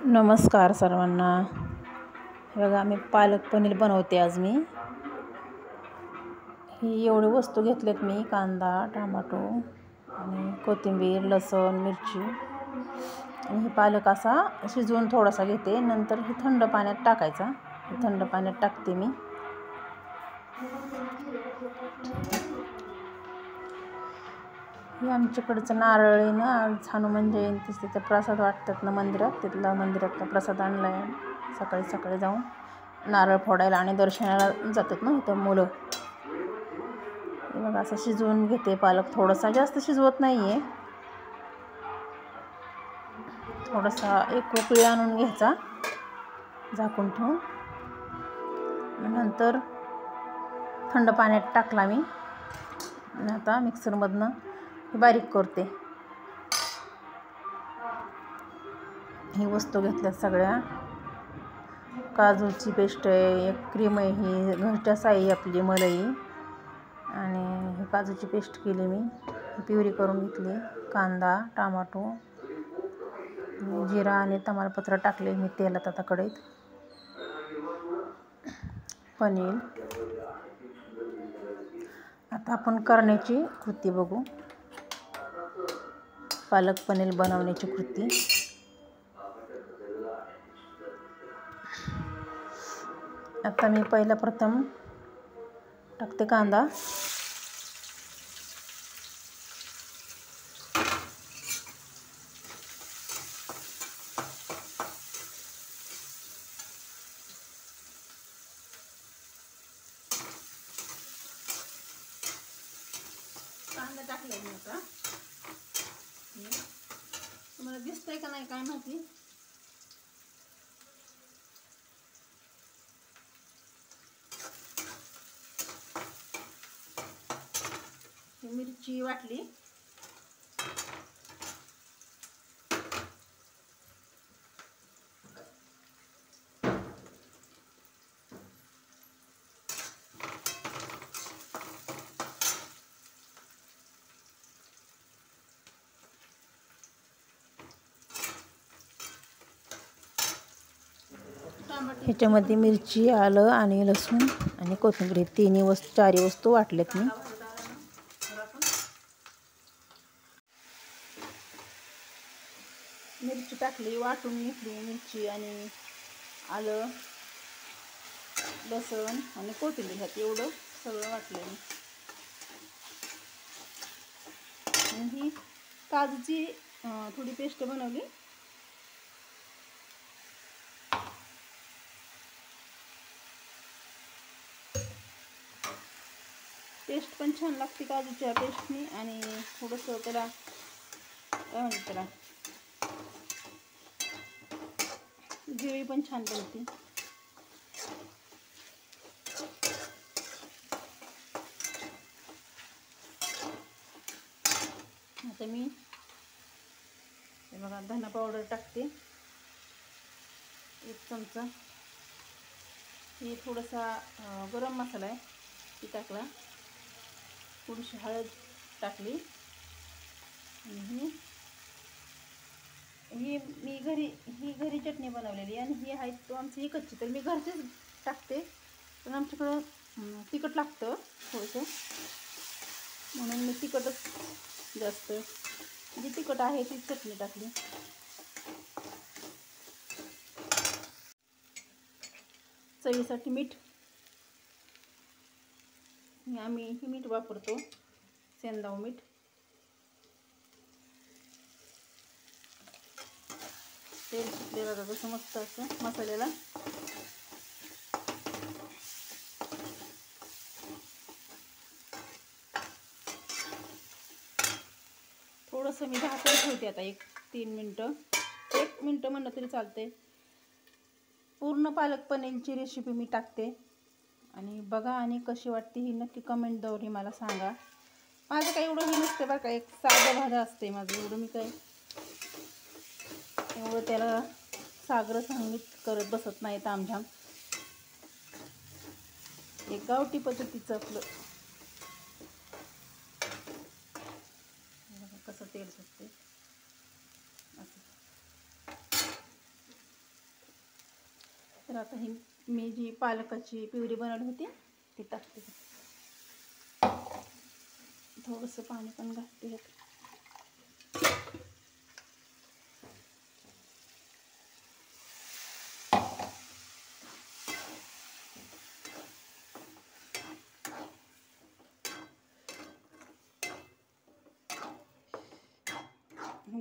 नमस्कार सर्वांना. बघा मी पालक पनीर बनवते आज. मी ही एवढी वस्तू घेतलेत मी: कांदा, टोमॅटो आणि कोथिंबीर, लसूण, मिरची. आणि ही पालक असा शिजवून थोडासा घेते. नंतर ही थंड पाण्यात टाकायचा. थंड पाण्यात टाकते मी. हे आमच्याकडचं नारळ आहे ना, आज हनुमान जयंती, तिथं प्रसाद वाटतात ना मंदिरात, मंदिरातला प्रसाद आणला आहे. सकाळी सकाळी जाऊन नारळ फोडायला आणि दर्शनाला जातात ना इथं मुलं. मग असं शिजवून घेते पालक. थोडासा, जास्त शिजवत नाही आहे, थोडासा एक उकळी आणून घ्यायचा झाकून ठेवून. नंतर थंड पाण्यात टाकला मी. आता मिक्सरमधनं बारीक करते. ही वस्तू घेतल्यात सगळ्या. काजूची पेस्ट आहे, एक क्रीम आहे, ही घरच्या साई आपली मलाई, आणि ही काजूची पेस्ट केली मी, प्युरी करून घेतली. कांदा, टोमॅटो, जिरा आणि तमालपत्र टाकले मी तेलात आता कढईत. पनीर. आता आपण करण्याची कृती बघू. पालक पनीर बनवण्याची कृती. आता मी प्रथम टाकते कांदा. कांदा टाकले मी आता. तुम्हाला दिसतंय का नाही काय माहिती. मिरची वाटली. ह्याच्यामध्ये मिरची, आलं आणि लसूण आणि कोथिंबीर, तिन्ही चारी वस्तू वाटलेत मी. मिरची टाकली, वाटून घेतली मिरची आणि आलं, लसूण आणि कोथिंबीर, ह्यात एवढं सगळं वाटलं मी. आणि ही काजूची थोडी पेस्ट बनवली. पेस्ट पण छान लागते काजूच्या पेस्टनी. आणि थोडंसं त्याला काय म्हणतात, त्याला ग्रेव्ही पण छान बनते. आता मी हे बघा धना पावडर टाकते 1 चमचा. हे थोडासा गरम मसाला आहे, ती टाकला. थोडीशी हळद टाकली. आणि ही मी घरी चटणी बनवलेली, आणि ही आहे तो आमची ही कच्ची, तर मी घरचीच टाकते. पण आमच्याकडं तिखट लागतं थोडंसं, म्हणून मी तिखटच जास्त, जी तिखट आहे ती चटणी टाकली. चवीसाठी मीठ. आम्ही ही मीठ वापरतो, सेंदाव मीठ. तेल सुटलेलं जातं जसं मस्त असं मसाल्याला. थोडंसं मी झाकून ठेवते आता 1-3 मिनटं. 1 मिनटं म्हणलं तरी चालते. पूर्ण पालक पनीरची रेसिपी मी टाकते, आणि बघा आणि कशी वाटते ही नक्की कमेंटद्वारे मला सांगा. माझं काही एवढं हे नसते बरं का, एक साधं भाधं असते माझं. एवढं मी काय एवढं त्याला सागर संगीत करत बसत नाही तामझाम. एक गावठी पद्धतीचं आपलं. कसं तेल सुटते असं. तर आता ही मी जी पालकाची प्युरी बनवली होती ती टाकते. थोडंसं पाणी पण घालते.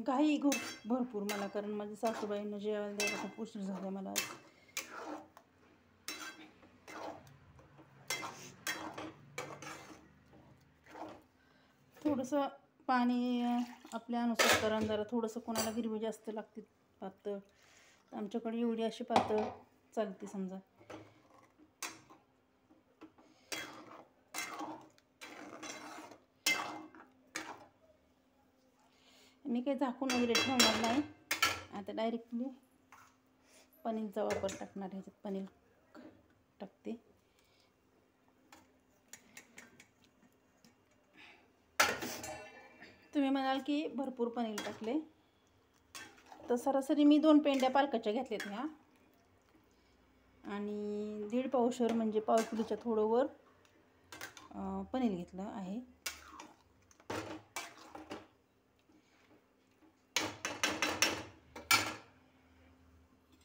घाई भरपूर मला, कारण माझ्या सासूबाईंना जेवायला द्यायला खूप उशीर झाला मला. थोडंसं पाणी आपल्या अनुसार करा. जरा थोडंसं कोणाला गिरवी जास्त लागते पातळ, आमच्याकडे एवढी अशी पातळ चालते समजा. मी काही झाकून वगैरे ठेवणार नाही. आता डायरेक्टली पनीरचा वापर टाकणार. ह्याच्यात पनीर टाकते. तुम्ही म्हणाल की भरपूर पनीर टाकले, तर सरासरी मी 2 पेंड्या पालकाच्या घेतल्यात ह्या, आणि 1.5 पावशर म्हणजे पाव किलोच्या थोडं वर पनीर घेतलं आहे.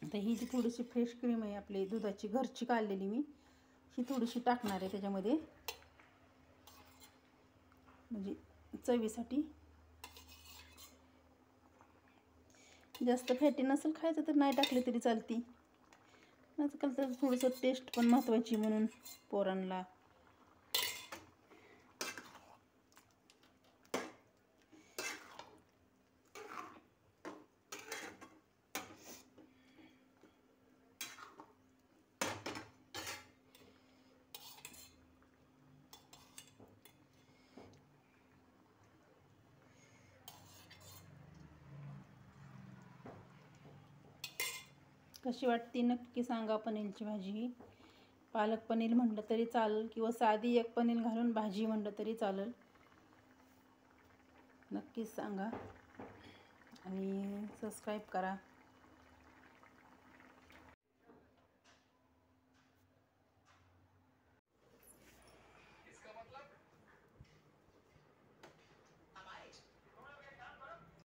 आता ही जी थोडीशी फ्रेश क्रीम आहे आपली दुधाची घरची काढलेली, मी ही थोडीशी टाकणार आहे त्याच्यामध्ये, म्हणजे चवीसाठी. जास्त फॅटी नसेल खायचं तर नाही टाकले तरी चालते. आजकाल तर थोडंसं टेस्ट पण महत्त्वाची म्हणून पोरांना. कशी वाटते नक्की सांगा. पनीरची भाजी ही पालक पनीर म्हटलं तरी चालेल, किंवा साधी एक पनीर घालून भाजी म्हटलं तरी चालेल. नक्कीच सांगा आणि सबस्क्राईब करा.